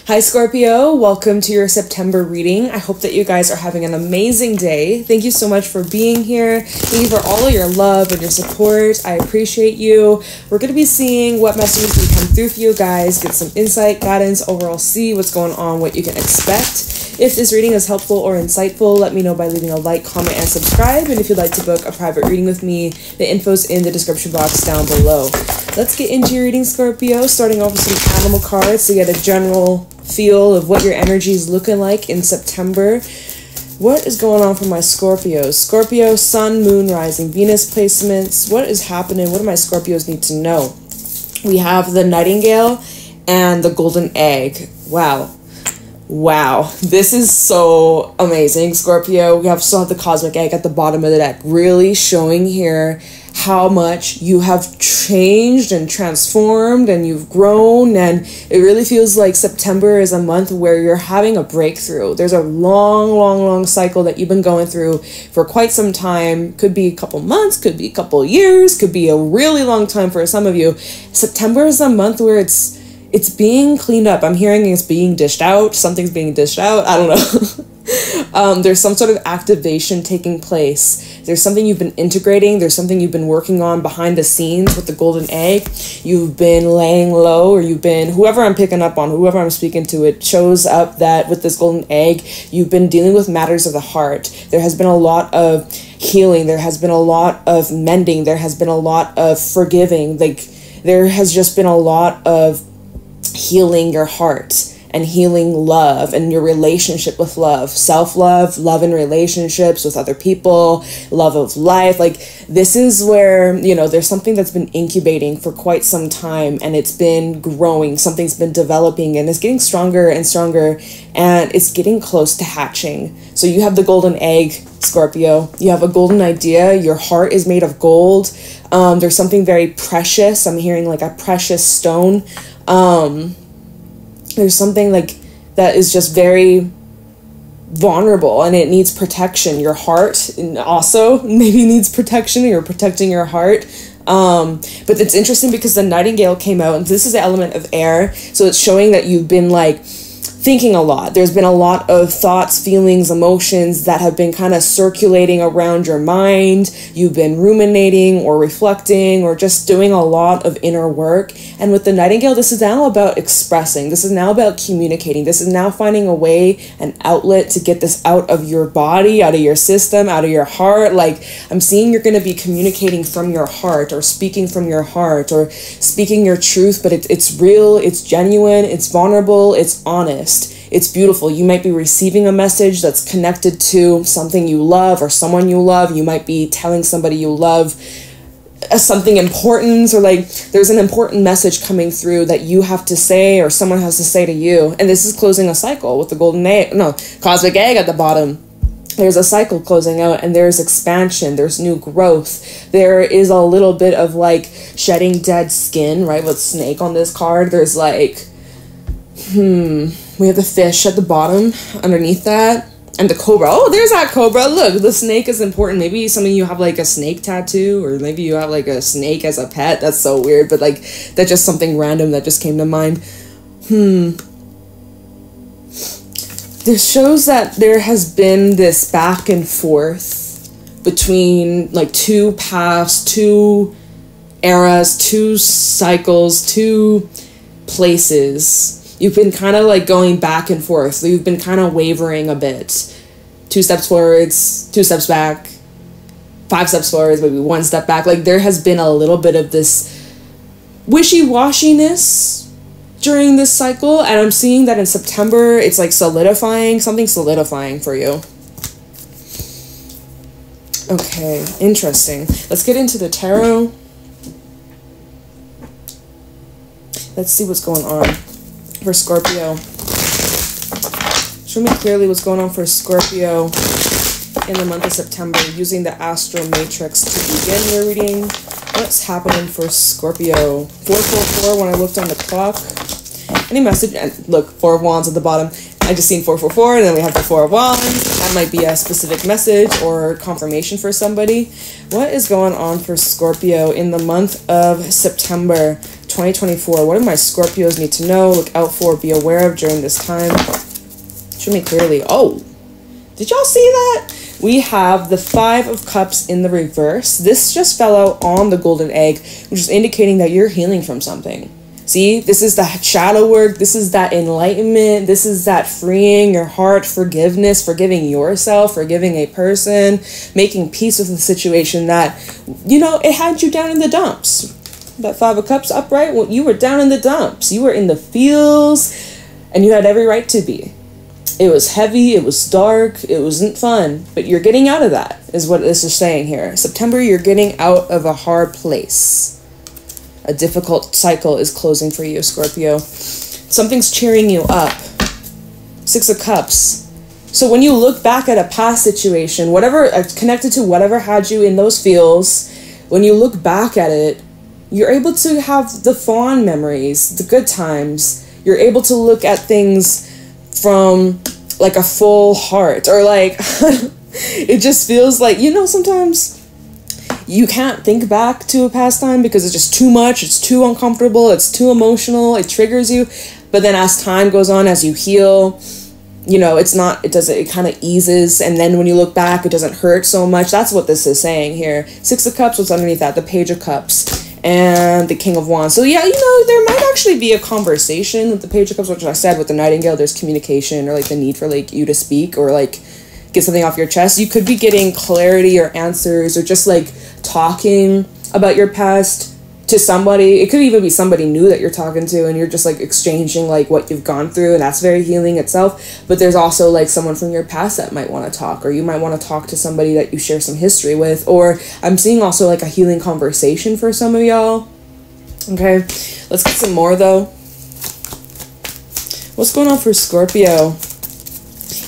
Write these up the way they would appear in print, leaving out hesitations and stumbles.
Hi Scorpio, welcome to your September reading. I hope that you guys are having an amazing day. Thank you so much for being here. Thank you for all of your love and your support. I appreciate you. We're going to be seeing what messages can come through for you guys, get some insight, guidance, overall see what's going on, what you can expect. If this reading is helpful or insightful, let me know by leaving a like, comment, and subscribe. And if you'd like to book a private reading with me, the info's in the description box down below. Let's get into your reading, Scorpio, starting off with some animal cards to get a general feel of what your energy is looking like in September. What is going on for my Scorpios? Scorpio, Sun, Moon, Rising, Venus placements. What is happening? What do my Scorpios need to know? We have the Nightingale and the Golden Egg. Wow. Wow. This is so amazing, Scorpio. We still have the Cosmic Egg at the bottom of the deck. Really showing here how much you have changed and transformed and you've grown, and it really feels like September is a month where you're having a breakthrough. There's a long cycle that you've been going through for quite some time. Could be a couple months, could be a couple years, could be a really long time for some of you. September is a month where it's being cleaned up. I'm hearing it's being dished out. Something's being dished out. I don't know. There's some sort of activation taking place. There's something you've been integrating. There's something you've been working on behind the scenes with the Golden Egg. You've been laying low, or you've been, whoever I'm picking up on, whoever I'm speaking to, it shows up that with this Golden Egg, you've been dealing with matters of the heart. There has been a lot of healing. There has been a lot of mending. There has been a lot of forgiving. Like, there has just been a lot of healing your heart and healing love and your relationship with love, self-love, love in relationships with other people, love of life. Like, this is where, you know, there's something that's been incubating for quite some time, and it's been growing. Something's been developing, and it's getting stronger and stronger, and it's getting close to hatching. So you have the Golden Egg, Scorpio. You have a golden idea. Your heart is made of gold. There's something very precious. I'm hearing like a precious stone. There's something like that is just very vulnerable and it needs protection. Your heart also maybe needs protection. You're protecting your heart. But it's interesting because the Nightingale came out, and this is the element of air. So it's showing that you've been like thinking a lot. There's been a lot of thoughts, feelings, emotions that have been kind of circulating around your mind. You've been ruminating or reflecting or just doing a lot of inner work. And with the Nightingale, this is now about expressing. This is now about communicating. This is now finding a way, an outlet to get this out of your body, out of your system, out of your heart. Like, I'm seeing you're going to be communicating from your heart, or speaking from your heart, or speaking your truth, but it's real, it's genuine, it's vulnerable, it's honest. It's beautiful. You might be receiving a message that's connected to something you love or someone you love. You might be telling somebody you love something important, or like there's an important message coming through that you have to say or someone has to say to you. And this is closing a cycle with the Golden Egg, no, Cosmic Egg at the bottom. There's a cycle closing out, and there's expansion, there's new growth. There is a little bit of like shedding dead skin, right? With snake on this card, there's like, we have the fish at the bottom underneath that, and the cobra. Oh, there's that cobra. Look, the snake is important. Maybe some of you have like a snake tattoo, or maybe you have like a snake as a pet. That's so weird, but like that's just something random that just came to mind. This shows that there has been this back and forth between like two paths, two eras, two cycles, two places. You've been kind of like going back and forth. So you've been kind of wavering a bit. 2 steps forwards, 2 steps back, 5 steps forwards, maybe 1 step back. Like, there has been a little bit of this wishy-washiness during this cycle. And I'm seeing that in September, it's like solidifying, something solidifying for you. Okay, interesting. Let's get into the tarot. Let's see what's going on for Scorpio. Show me clearly what's going on for Scorpio in the month of September, using the Astro Matrix to begin your reading. What's happening for Scorpio? 444 when I looked on the clock. Any message? And look, 4 of Wands at the bottom. I just seen 444, and then we have the 4 of Wands. That might be a specific message or confirmation for somebody. What is going on for Scorpio in the month of September 2024. What do my Scorpios need to know, look out for, be aware of during this time? Show me clearly. Oh, did y'all see that? We have the 5 of Cups in the reverse. This just fell out on the golden egg, which is indicating that you're healing from something. See, this is the shadow work. This is that enlightenment. This is that freeing your heart, forgiveness, forgiving yourself, forgiving a person, making peace with the situation that, you know, it had you down in the dumps. That 5 of Cups upright, well, you were down in the dumps. You were in the feels, and you had every right to be. It was heavy, it was dark, it wasn't fun, but you're getting out of that, is what this is saying here. September, you're getting out of a hard place. A difficult cycle is closing for you, Scorpio. Something's cheering you up. 6 of Cups. So when you look back at a past situation, whatever, connected to whatever had you in those feels, when you look back at it, you're able to have the fond memories, the good times. You're able to look at things from like a full heart, or like, it just feels like, you know, sometimes you can't think back to a past time because it's just too much, it's too uncomfortable, it's too emotional, it triggers you. But then as time goes on, as you heal, you know, it kind of eases, and then when you look back, it doesn't hurt so much. That's what this is saying here. 6 of Cups, what's underneath that? The Page of Cups and the King of Wands. So yeah, you know, there might actually be a conversation with the Page of Cups, which I said with the Nightingale, there's communication, or like the need for like you to speak, or like get something off your chest. You could be getting clarity or answers, or just like talking about your past to somebody. It could even be somebody new that you're talking to, and you're just like exchanging like what you've gone through, and that's very healing itself. But there's also like someone from your past that might want to talk, or you might want to talk to somebody that you share some history with. Or I'm seeing also like a healing conversation for some of y'all. Okay, let's get some more though. What's going on for Scorpio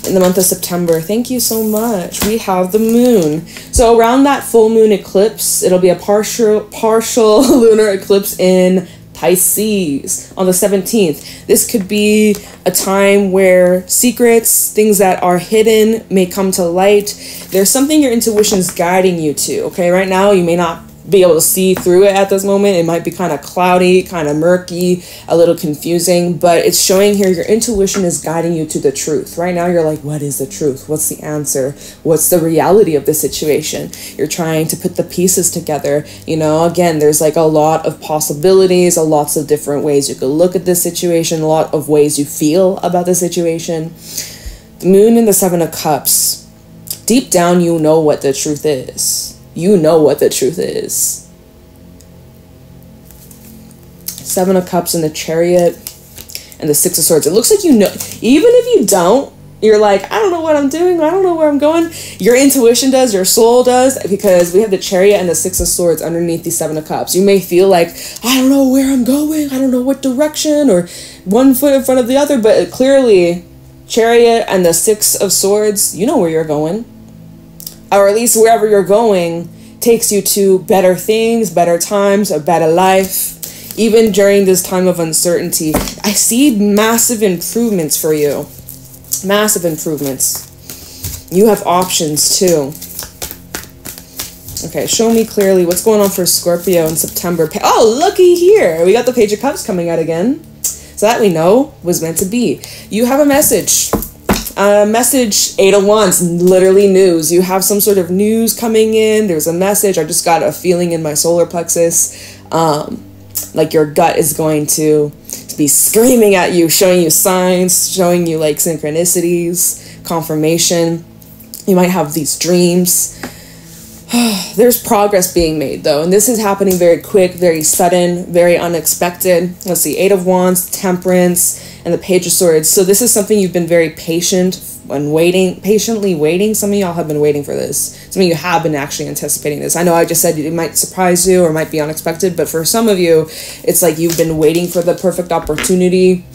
in the month of September? Thank you so much. We have the moon. So around that full moon eclipse, it'll be a partial lunar eclipse in Pisces on the 17th. This could be a time where secrets, things that are hidden, may come to light. There's something your intuition is guiding you to. Okay, right now you may not be able to see through it at this moment. It might be kind of cloudy, kind of murky, a little confusing, but it's showing here your intuition is guiding you to the truth. Right now you're like, what is the truth? What's the answer? What's the reality of the situation? You're trying to put the pieces together. You know, again, there's like a lot of possibilities, lots of different ways you could look at this situation, a lot of ways you feel about the situation. The moon and the 7 of Cups. Deep down, you know what the truth is. You know what the truth is. 7 of Cups and the Chariot and the 6 of Swords. It looks like you know. Even if you don't, you're like, I don't know what I'm doing. I don't know where I'm going. Your intuition does. Your soul does. Because we have the Chariot and the 6 of Swords underneath the 7 of Cups. You may feel like, I don't know where I'm going. I don't know what direction, or one foot in front of the other. But clearly, Chariot and the 6 of Swords, you know where you're going. Or at least wherever you're going takes you to better things, better times, a better life. Even during this time of uncertainty, I see massive improvements for you. Massive improvements. You have options too. Okay, show me clearly what's going on for Scorpio in September. Oh, looky here. We got the Page of Cups coming out again. So that we know was meant to be. You have a message. Message. 8 of Wands, literally news. You have some sort of news coming in. There's a message. I just got a feeling in my solar plexus. Like your gut is going to be screaming at you, showing you signs, showing you like synchronicities, confirmation. You might have these dreams. There's progress being made though, and this is happening very quick, very sudden, very unexpected. Let's see, 8 of Wands, Temperance, and the Page of Swords. So this is something you've been very patient and patiently waiting. Some of y'all have been waiting for this. Some of you have been actually anticipating this. I know I just said it might surprise you or might be unexpected, but for some of you, it's like you've been waiting for the perfect opportunity.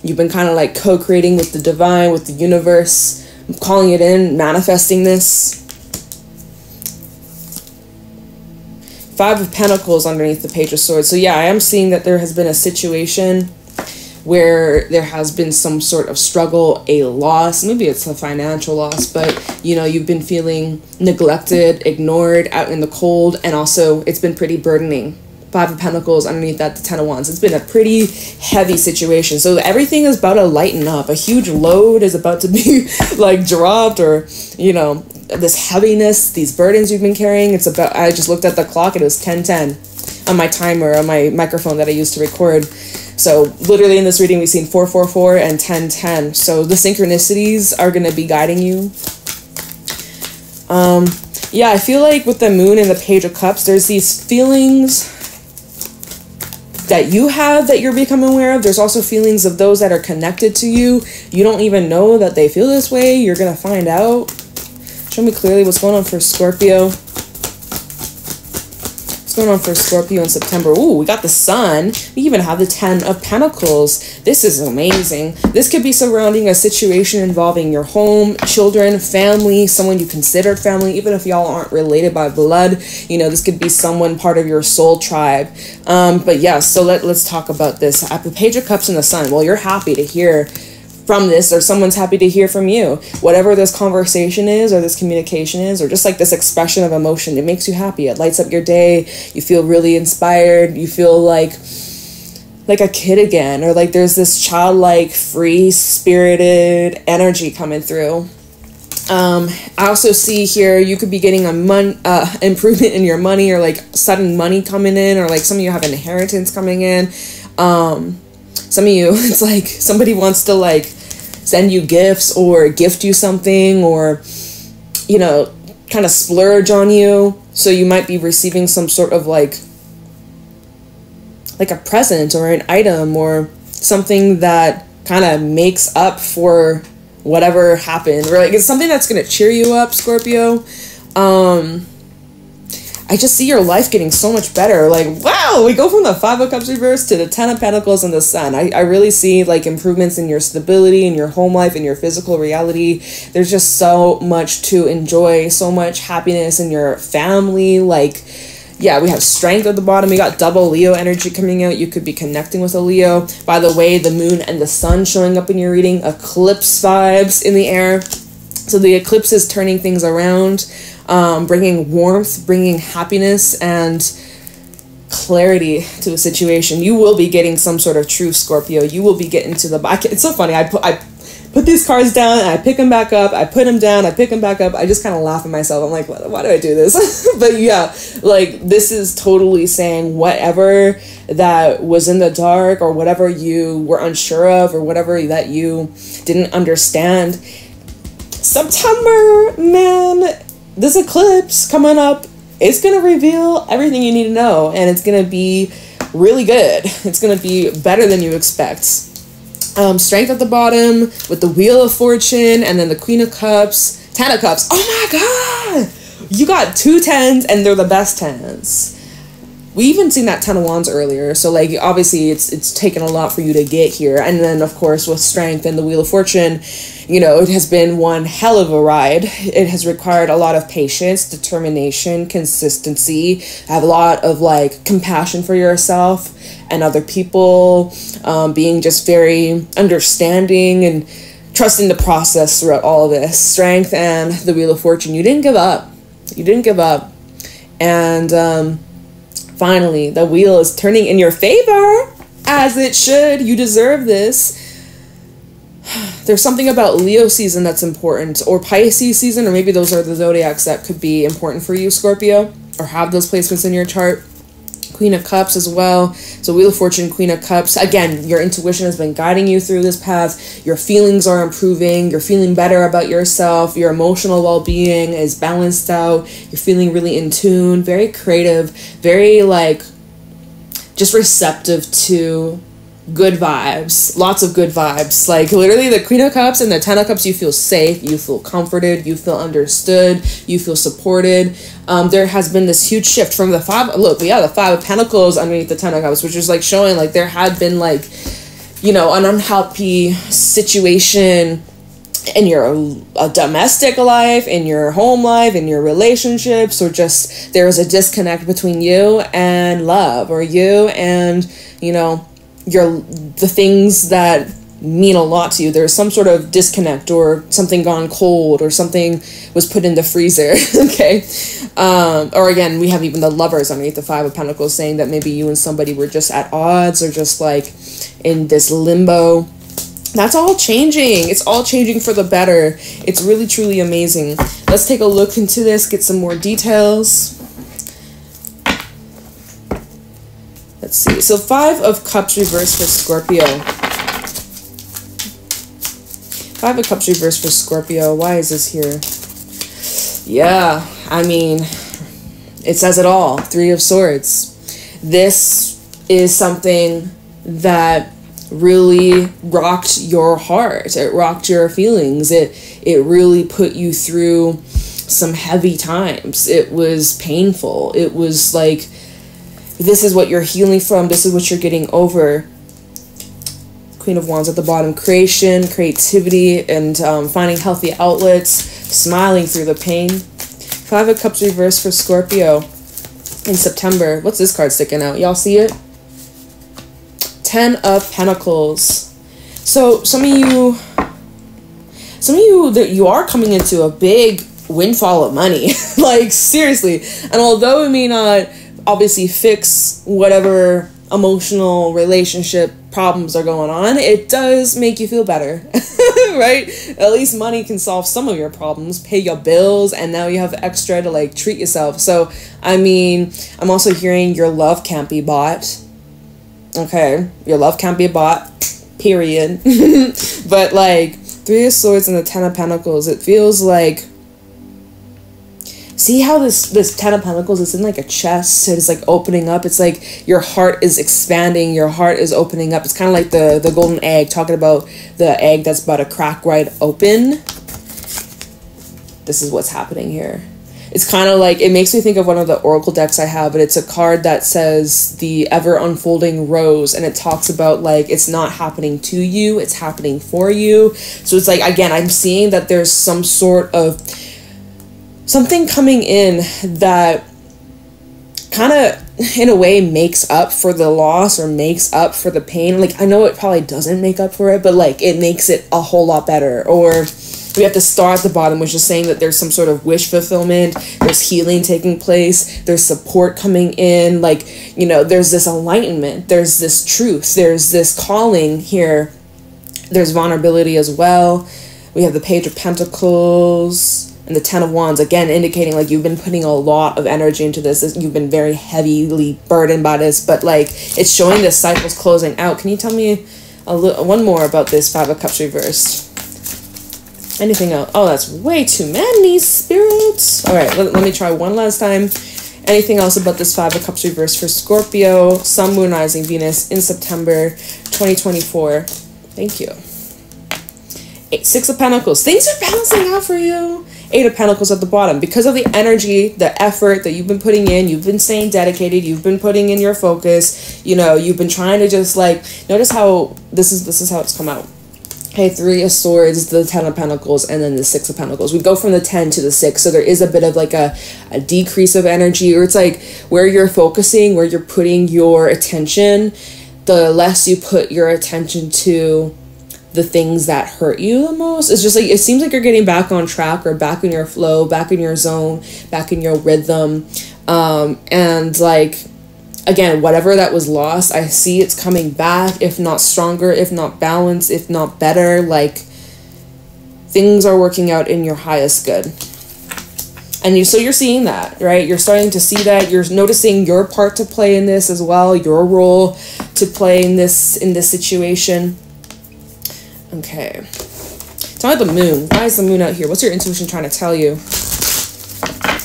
You've been kind of like co-creating with the divine, with the universe, calling it in, manifesting this. 5 of Pentacles underneath the Page of Swords. So yeah, I am seeing that there has been a situation where there has been some sort of struggle, a loss. Maybe it's a financial loss, but you know, you've been feeling neglected, ignored, out in the cold, and also it's been pretty burdening. Five of Pentacles underneath that, the Ten of Wands. It's been a pretty heavy situation. So everything is about to lighten up. A huge load is about to be like dropped, or, you know, this heaviness, these burdens you've been carrying. It's about, I just looked at the clock. It was 10:10 on my timer, on my microphone that I used to record. So literally in this reading, we've seen 444 and 10:10. So the synchronicities are going to be guiding you. Yeah, I feel like with the Moon and the Page of Cups, there's these feelings that you have that you're becoming aware of. There's also feelings of those that are connected to you. You don't even know that they feel this way. You're going to find out. Show me clearly what's going on for Scorpio. What's going on for Scorpio in September? Ooh, we got the Sun. We even have the Ten of Pentacles. This is amazing. This could be surrounding a situation involving your home, children, family, someone you considered family, even if y'all aren't related by blood. You know, this could be someone part of your soul tribe. But yeah, so let's talk about this. At the Page of Cups and the Sun, well, you're happy to hear from this, or someone's happy to hear from you. Whatever this conversation is, or this communication is, or just like this expression of emotion, it makes you happy. It lights up your day. You feel really inspired. You feel like a kid again, or like there's this childlike, free spirited energy coming through. I also see here you could be getting a improvement in your money, or like sudden money coming in, or like some of you have inheritance coming in. Some of you, it's like somebody wants to like send you gifts or gift you something, or, you know, kind of splurge on you. So you might be receiving some sort of like a present or an item or something that kind of makes up for whatever happened, or like it's something that's going to cheer you up, Scorpio. I just see your life getting so much better. Like, wow, we go from the Five of Cups reverse to the Ten of Pentacles and the Sun. I really see like improvements in your stability, in your home life, in your physical reality. There's just so much to enjoy, so much happiness in your family. Like, yeah, we have Strength at the bottom. We got double Leo energy coming out. You could be connecting with a Leo. By the way, the Moon and the Sun showing up in your reading. Eclipse vibes in the air. So the eclipse is turning things around. Bringing warmth, bringing happiness and clarity to a situation. You will be getting some sort of truth, Scorpio. You will be getting to the... It's so funny. I put these cards down and I pick them back up. I put them down. I pick them back up. I just kind of laugh at myself. I'm like, why do I do this? But yeah, like this is totally saying whatever that was in the dark, or whatever you were unsure of, or whatever that you didn't understand. September, man... This eclipse coming up, it's going to reveal everything you need to know, and it's going to be really good. It's going to be better than you expect. Strength at the bottom with the Wheel of Fortune, and then the Queen of Cups, Ten of Cups. Oh my God! You got 2 tens, and they're the best tens. We even seen that Ten of Wands earlier, so like obviously it's taken a lot for you to get here. And then of course with Strength and the Wheel of Fortune, you know, it has been one hell of a ride. It has required a lot of patience, determination, consistency, have a lot of like compassion for yourself and other people, being just very understanding and trusting the process throughout all of this. Strength and the Wheel of Fortune, you didn't give up. You didn't give up. And finally, the wheel is turning in your favor, as it should. You deserve this. There's something about Leo season that's important, or Pisces season, or maybe those are the zodiacs that could be important for you, Scorpio, or have those placements in your chart. Queen of Cups as well. So Wheel of Fortune, Queen of Cups. Again, your intuition has been guiding you through this path. Your feelings are improving. You're feeling better about yourself. Your emotional well-being is balanced out. You're feeling really in tune, very creative, very like just receptive to good vibes. Lots of good vibes. Like literally the Queen of Cups and the Ten of Cups, you feel safe, you feel comforted, you feel understood, you feel supported. There has been this huge shift from the Five. Look, yeah, the Five of Pentacles underneath the Ten of Cups, which is like showing like there had been like, you know, an unhealthy situation in your domestic life, in your home life, in your relationships, or just there was a disconnect between you and love, or you and, you know, the things that mean a lot to you. There's some sort of disconnect, or something gone cold, or something was put in the freezer. Okay. Or again, we have even the Lovers underneath the Five of Pentacles, saying that maybe you and somebody were just at odds, or just like in this limbo. That's all changing. It's all changing for the better. It's really, truly amazing. Let's take a look into this, get some more details. Let's see. So 5 of Cups reversed for Scorpio. 5 of Cups reversed for Scorpio. Why is this here? Yeah, I mean, it says it all. 3 of Swords. This is something that really rocked your heart. It rocked your feelings. It really put you through some heavy times. It was painful. It was like, this is what you're healing from. This is what you're getting over. Queen of Wands at the bottom. Creation, creativity, and finding healthy outlets. Smiling through the pain. 5 of Cups reversed for Scorpio in September. What's this card sticking out? Y'all see it? 10 of Pentacles. So some of you that you are coming into a big windfall of money. Like, seriously. And although it may not obviously fix whatever emotional relationship problems are going on, it does make you feel better. Right? At least money can solve some of your problems, pay your bills, and now you have extra to like treat yourself. So I mean, I'm also hearing your love can't be bought. Okay, your love can't be bought, period. But like 3 of Swords and the 10 of Pentacles, it feels like, see how this 10 of Pentacles is in like a chest. It's like opening up. It's like your heart is expanding. Your heart is opening up. It's kind of like the golden egg, talking about the egg that's about to crack right open. This is what's happening here. It's kind of like, it makes me think of one of the oracle decks I have, but it's a card that says the ever unfolding rose, and it talks about like, it's not happening to you, it's happening for you. So it's like, again, I'm seeing that there's some sort of something coming in that kind of, in a way, makes up for the loss, or makes up for the pain. Like, I know it probably doesn't make up for it, but like, it makes it a whole lot better. Or we have to start at the bottom, which is saying that there's some sort of wish fulfillment, there's healing taking place, there's support coming in, like, you know, there's this enlightenment, there's this truth, there's this calling here, there's vulnerability as well. We have the Page of Pentacles and the 10 of Wands, again, indicating like you've been putting a lot of energy into this. You've been very heavily burdened by this, but like, it's showing this cycle's closing out. Can you tell me one more about this 5 of Cups reversed? Anything else? Oh, that's way too many, spirits. All right, let me try one last time. Anything else about this 5 of Cups reversed for Scorpio, Sun, Moon, Rising, Venus in September 2024? Thank you. 6 of Pentacles. Things are balancing out for you. 8 of Pentacles at the bottom. Because of the energy, the effort that you've been putting in, you've been staying dedicated, you've been putting in your focus, you know, you've been trying to just like, notice how this is how it's come out. Okay, 3 of Swords, the 10 of Pentacles, and then the 6 of Pentacles. We go from the 10 to the 6, so there is a bit of like a decrease of energy, or it's like where you're focusing, where you're putting your attention, the less you put your attention to the things that hurt you the most. It's just like, it seems like you're getting back on track, or back in your flow, back in your zone, back in your rhythm. And like, again, whatever that was lost, I see it's coming back, if not stronger, if not balanced, if not better. Like, things are working out in your highest good. And so you're seeing that, right? You're starting to see that. You're noticing your part to play in this as well, your role to play in this situation. Okay. Tell me the moon. Why is the moon out here? What's your intuition trying to tell you?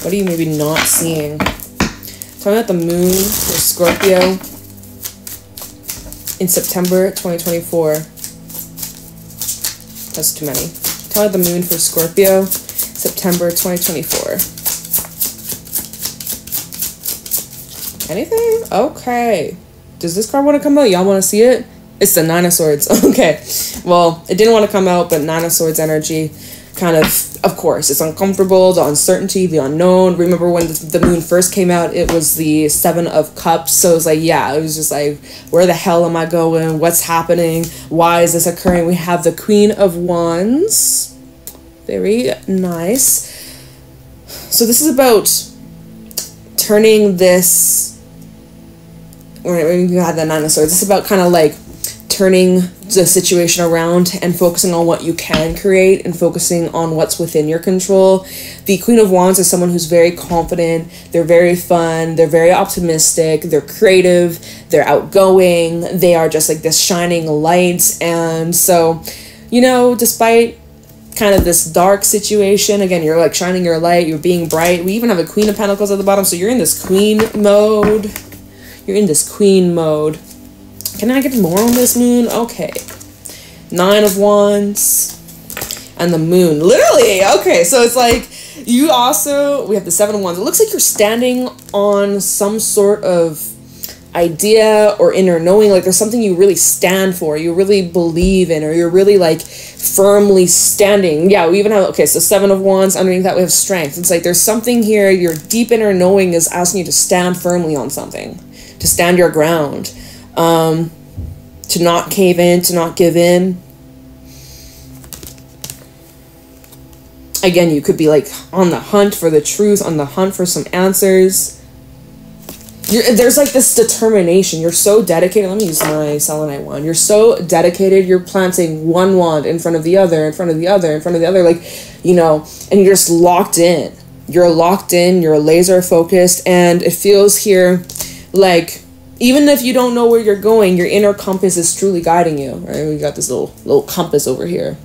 What are you maybe not seeing? Tell me about the moon for Scorpio in September 2024. That's too many. Tell me the moon for Scorpio, September 2024. Anything? Okay. Does this card want to come out? Y'all want to see it? It's the 9 of Swords. Okay. Well, it didn't want to come out, but 9 of Swords energy. kind of course, it's uncomfortable, the uncertainty, the unknown. Remember when the moon first came out, it was the 7 of Cups. So it was like, yeah, it was just like, where the hell am I going? What's happening? Why is this occurring? We have the Queen of Wands. Very nice. So this is about turning this, or you had the 9 of Swords. This is about kind of like turning the situation around and focusing on what you can create and focusing on what's within your control. The Queen of Wands is someone who's very confident, they're very fun, they're very optimistic, they're creative, they're outgoing, they are just like this shining light. And so, you know, despite kind of this dark situation, again, you're like shining your light, you're being bright. We even have a Queen of Pentacles at the bottom, so you're in this queen mode. You're in this queen mode. Can I get more on this moon? Okay. 9 of Wands. And the moon. Literally! Okay, so it's like, you also, we have the 7 of Wands. It looks like you're standing on some sort of idea or inner knowing. Like there's something you really stand for, you really believe in, or you're really like firmly standing. Yeah, we even have, okay, so 7 of Wands. Underneath that we have strength. It's like there's something here, your deep inner knowing is asking you to stand firmly on something. To stand your ground. To not cave in, to not give in. Again, you could be like on the hunt for the truth, on the hunt for some answers. There's like this determination. You're so dedicated. Let me use my selenite wand. You're so dedicated. You're planting one wand in front of the other, in front of the other, in front of the other. Like, you know, and you're just locked in. You're locked in. You're laser focused. And it feels here like, even if you don't know where you're going, your inner compass is truly guiding you, right? We got this little compass over here.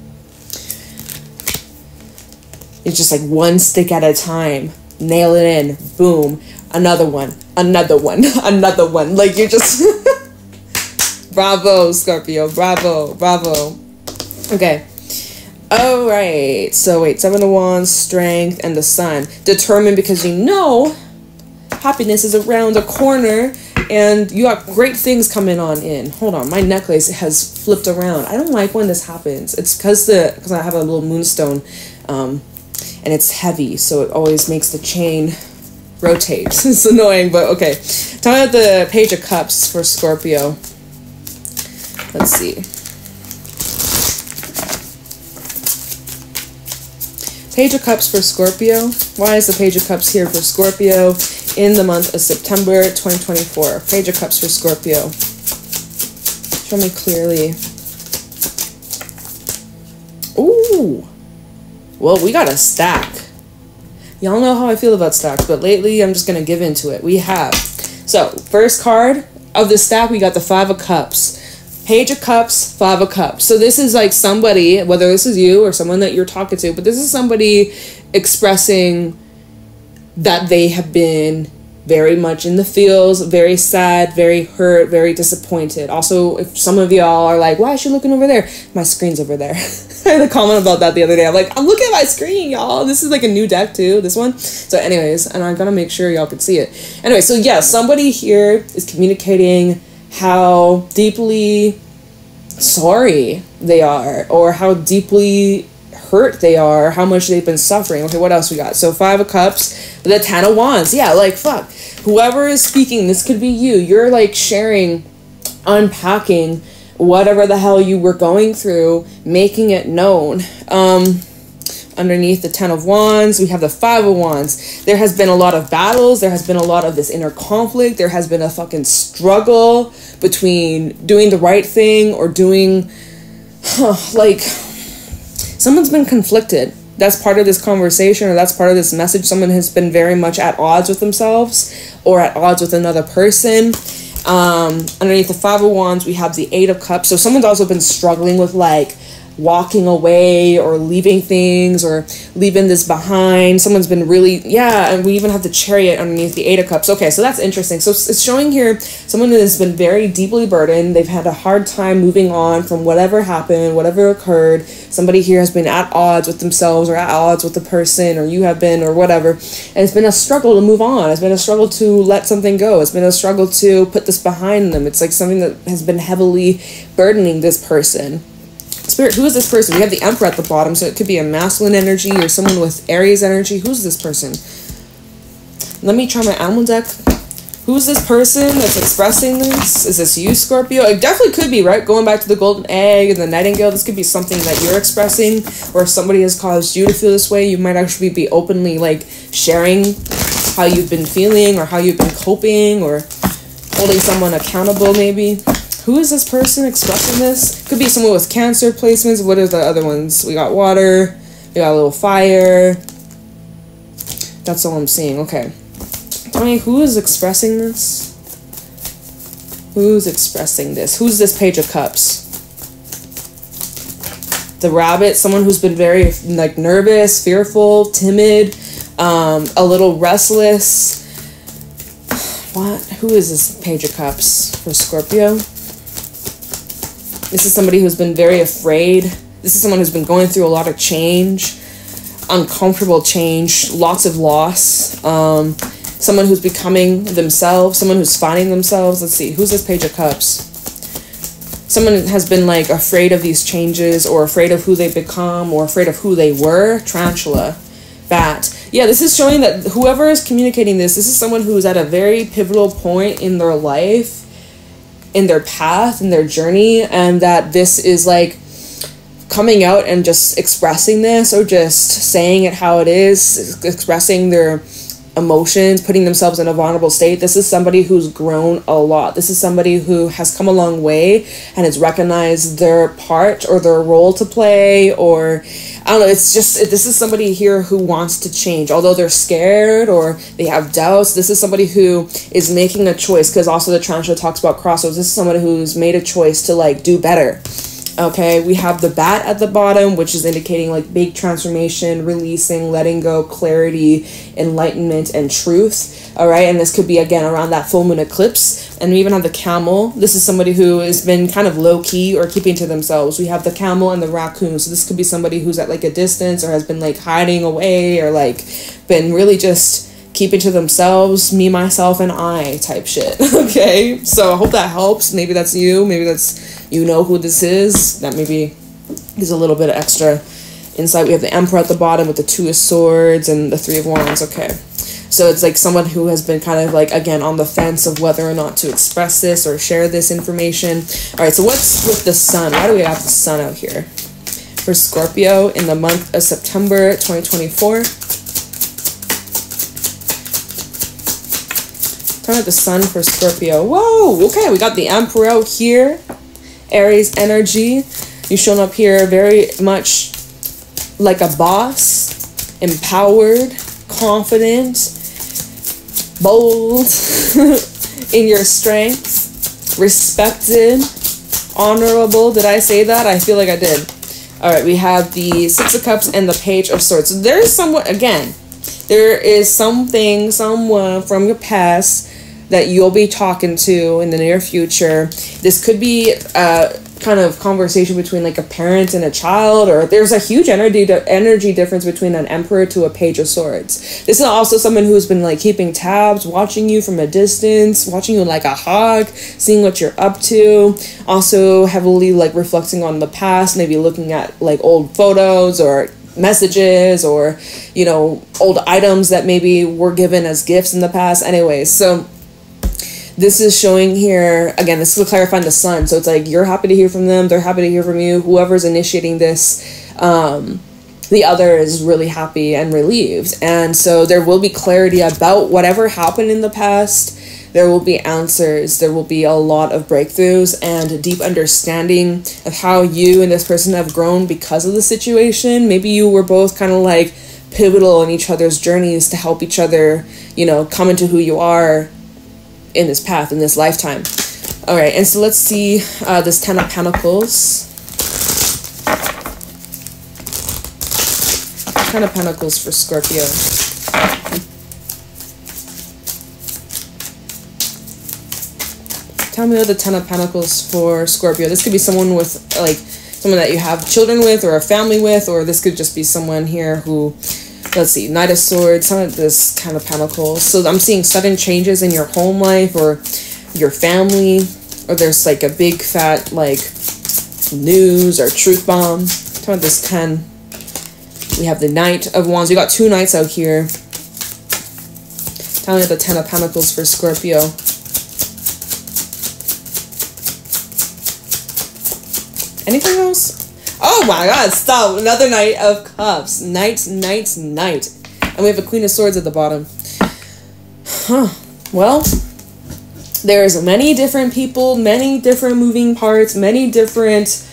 It's just like one stick at a time. Nail it in. Boom. Another one. Another one. Another one. Like you're just... Bravo, Scorpio. Bravo. Bravo. Okay. All right. So wait. 7 of Wands, strength, and the Sun. Determined because you know happiness is around the corner. And you got great things coming on in. Hold on, my necklace has flipped around. I don't like when this happens. It's because I have a little moonstone, and it's heavy, so it always makes the chain rotate. It's annoying, but okay. Tell me about the Page of Cups for Scorpio. Let's see. Page of Cups for Scorpio. Why is the Page of Cups here for Scorpio in the month of September 2024? Page of Cups for Scorpio. Show me clearly. Ooh. Well, we got a stack. Y'all know how I feel about stacks, but lately I'm just going to give into it. We have. So, first card of the stack, we got the 5 of Cups. Page of Cups, 5 of Cups. So this is like somebody, whether this is you or someone that you're talking to, but this is somebody expressing that they have been very much in the feels, very sad, very hurt, very disappointed. Also, if some of y'all are like, why is she looking over there? My screen's over there. I had a comment about that the other day. I'm like, I'm looking at my screen, y'all. This is like a new deck too, this one. So anyways, and I'm gonna make sure y'all can see it. Anyway, so yeah, somebody here is communicating how deeply sorry they are, or how deeply hurt they are, how much they've been suffering. Okay, what else we got? So 5 of Cups, the 10 of Wands. Yeah, like fuck. Whoever is speaking, this could be you. You're like sharing, unpacking whatever the hell you were going through, making it known. Underneath the 10 of Wands, we have the 5 of Wands. There has been a lot of battles. There has been a lot of this inner conflict. There has been a fucking struggle between doing the right thing or doing, like, someone's been conflicted. That's part of this conversation, or that's part of this message. Someone has been very much at odds with themselves or at odds with another person. Underneath the 5 of Wands, we have the 8 of Cups. So someone's also been struggling with like walking away or leaving things or leaving this behind. Someone's been really, yeah, and we even have the Chariot underneath the 8 of Cups. Okay, so that's interesting. So it's showing here someone that has been very deeply burdened. They've had a hard time moving on from whatever happened, whatever occurred. Somebody here has been at odds with themselves or at odds with the person, or you have been, or whatever. And it's been a struggle to move on. It's been a struggle to let something go. It's been a struggle to put this behind them. It's like something that has been heavily burdening this person. Spirit, who is this person? We have the Emperor at the bottom, so it could be a masculine energy or someone with Aries energy. Who's this person? Let me try my animal deck. Who's this person that's expressing this? Is this you, Scorpio? It definitely could be, right? Going back to the golden egg and the nightingale, this could be something that you're expressing, or if somebody has caused you to feel this way, you might actually be openly, like, sharing how you've been feeling or how you've been coping, or holding someone accountable, maybe. Who is this person expressing this? Could be someone with Cancer placements. What are the other ones? We got water. We got a little fire. That's all I'm seeing. Okay. Tell me, who is expressing this? Who's expressing this? Who's this Page of Cups? The Rabbit. Someone who's been very, like, nervous, fearful, timid, a little restless. What? Who is this Page of Cups for Scorpio? This is somebody who's been very afraid. This is someone who's been going through a lot of change, uncomfortable change, lots of loss. Someone who's becoming themselves, someone who's finding themselves. Let's see, who's this Page of Cups? Someone has been, like, afraid of these changes, or afraid of who they become, or afraid of who they were. Tarantula, bat. Yeah, this is showing that whoever is communicating this is someone who's at a very pivotal point in their life, in their path, in their journey, and that this is, like, coming out and just expressing this, or just saying it how it is, expressing their emotions, putting themselves in a vulnerable state. This is somebody who's grown a lot. This is somebody who has come a long way and has recognized their part or their role to play, or I don't know, it's just, this is somebody here who wants to change. Although they're scared or they have doubts, this is somebody who is making a choice, because also the tarantula talks about crossroads. This is somebody who's made a choice to, like, do better. Okay, we have the bat at the bottom, which is indicating, like, big transformation, releasing, letting go, clarity, enlightenment, and truth. All right, and this could be, again, around that full moon eclipse. And we even have the camel. This is somebody who has been kind of low-key or keeping to themselves. We have the camel and the raccoon. So this could be somebody who's at, like, a distance, or has been, like, hiding away, or, like, been really just keeping to themselves, me, myself, and I type shit. Okay, so I hope that helps. Maybe that's you. Maybe that's, you know who this is. That maybe gives a little bit of extra insight. We have the Emperor at the bottom with the Two of Swords and the Three of Wands. Okay, so it's like someone who has been kind of, like, again, on the fence of whether or not to express this or share this information. All right, so what's with the Sun? Why do we have the Sun out here for Scorpio in the month of September 2024? At the Sun for Scorpio. Whoa, okay, we got the Emperor out here. Aries energy. You shown up here very much like a boss, empowered, confident, bold in your strength, respected, honorable. Did I say that? I feel like I did. All right, we have the Six of Cups and the Page of Swords. So there's someone, again, there is something, someone from your past that you'll be talking to in the near future. This could be a kind of conversation between, like, a parent and a child, or there's a huge energy difference between an Emperor to a Page of Swords. This is also someone who's been, like, keeping tabs, watching you from a distance, watching you like a hawk, seeing what you're up to, also heavily, like, reflecting on the past, maybe looking at, like, old photos or messages, or, you know, old items that maybe were given as gifts in the past. Anyways, so this is showing here, again, this is clarifying the Sun. So it's like, you're happy to hear from them, they're happy to hear from you. Whoever's initiating this, the other is really happy and relieved. And so there will be clarity about whatever happened in the past. There will be answers. There will be a lot of breakthroughs and a deep understanding of how you and this person have grown because of the situation. Maybe you were both kind of, like, pivotal in each other's journeys to help each other, you know, come into who you are in this path, in this lifetime. All right, and so let's see this Ten of Pentacles. Ten of Pentacles for Scorpio. Tell me what the Ten of Pentacles for Scorpio. This could be someone with, like, someone that you have children with or a family with, or this could just be someone here who, let's see, Knight of Swords, some of this Ten of Pentacles. So I'm seeing sudden changes in your home life or your family, or there's, like, a big fat, like, news or truth bomb. Talking about this 10. We have the Knight of Wands. We got 2 knights out here. Telling me the 10 of Pentacles for Scorpio. Anything else? Oh my god, stop. Another Knight of Cups. Knight. And we have a Queen of Swords at the bottom. Huh. Well, there's many different people, many different moving parts, many different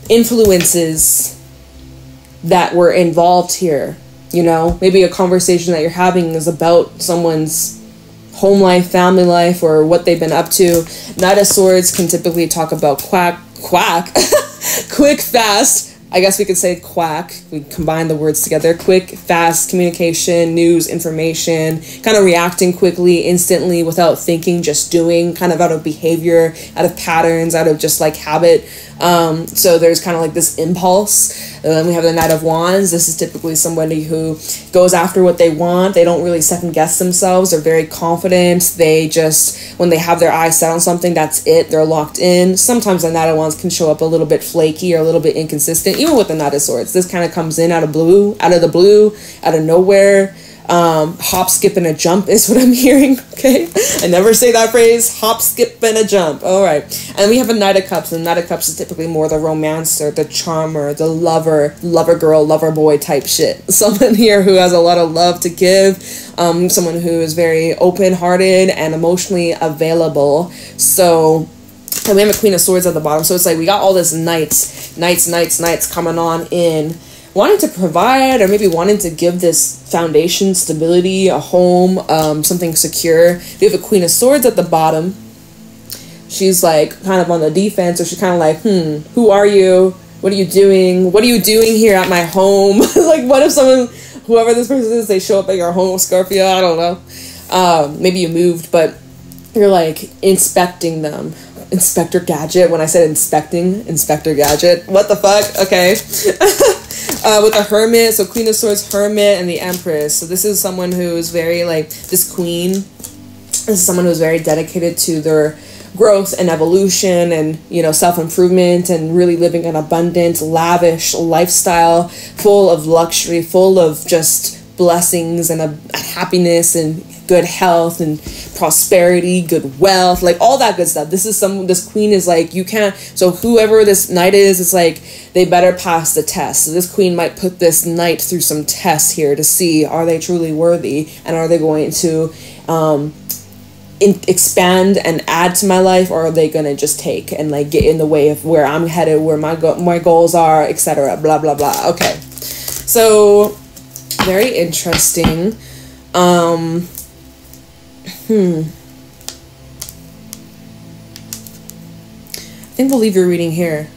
influences that were involved here. You know, maybe a conversation that you're having is about someone's home life, family life, or what they've been up to. Knight of Swords can typically talk about quick, fast. I guess we could say quack. We combine the words together. Quick, fast communication, news, information, kind of reacting quickly, instantly, without thinking, just doing, kind of out of behavior, out of patterns, out of just like habit. So there's kind of like this impulse. And then we have the Knight of Wands. This is typically somebody who goes after what they want. They don't really second guess themselves. They're very confident. They just, when they have their eyes set on something, that's it. They're locked in. Sometimes the Knight of Wands can show up a little bit flaky or a little bit inconsistent. Even with the Knight of Swords, this kind of comes in out of the blue, out of nowhere. Hop, skip, and a jump is what I'm hearing. Okay, I never say that phrase. Hop, skip, and a jump. All right, and we have a Knight of Cups. And Knight of Cups is typically more the romancer, the charmer, the lover girl, lover boy type shit. Someone here who has a lot of love to give. Someone who is very open-hearted and emotionally available. So. And we have a Queen of Swords at the bottom. So it's like we got all this knights coming on in, wanting to provide or maybe wanting to give this foundation stability, a home, something secure. We have a Queen of Swords at the bottom. She's like kind of on the defense, or she's kind of like, who are you? What are you doing? What are you doing here at my home? Like, what if someone, whoever this person is, they show up at your home, Scorpio? I don't know. Maybe you moved, but you're like inspecting them. Inspector Gadget. When I said inspecting, Inspector Gadget. What the fuck? Okay. With the Hermit, so Queen of Swords, Hermit, and the Empress. So this is someone who is very like, this queen, this is someone who's very dedicated to their growth and evolution and, you know, self-improvement and really living an abundant, lavish lifestyle full of luxury, full of just blessings and a happiness and good health and prosperity, good wealth, like all that good stuff. This queen is like, you can't, so whoever this knight is, it's like they better pass the test. So this queen might put this knight through some tests here to see, are they truly worthy, and are they going to expand and add to my life, or are they gonna just take and like get in the way of where I'm headed, where my goals are, etc. Blah blah blah. Okay, so very interesting. I think we'll leave your reading here.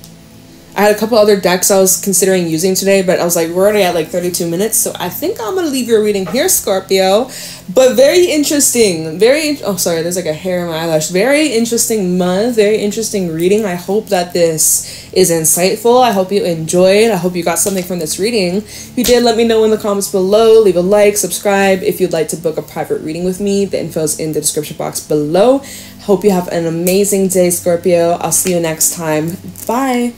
I had a couple other decks I was considering using today, but I was like, we're already at like 32 minutes, so I think I'm gonna leave your reading here, Scorpio. But very interesting, oh sorry, there's like a hair in my eyelash. Very interesting month, very interesting reading. I hope that this is insightful. I hope you enjoyed. I hope you got something from this reading. If you did, let me know in the comments below. Leave a like, subscribe. If you'd like to book a private reading with me, the info is in the description box below. Hope you have an amazing day, Scorpio. I'll see you next time. Bye.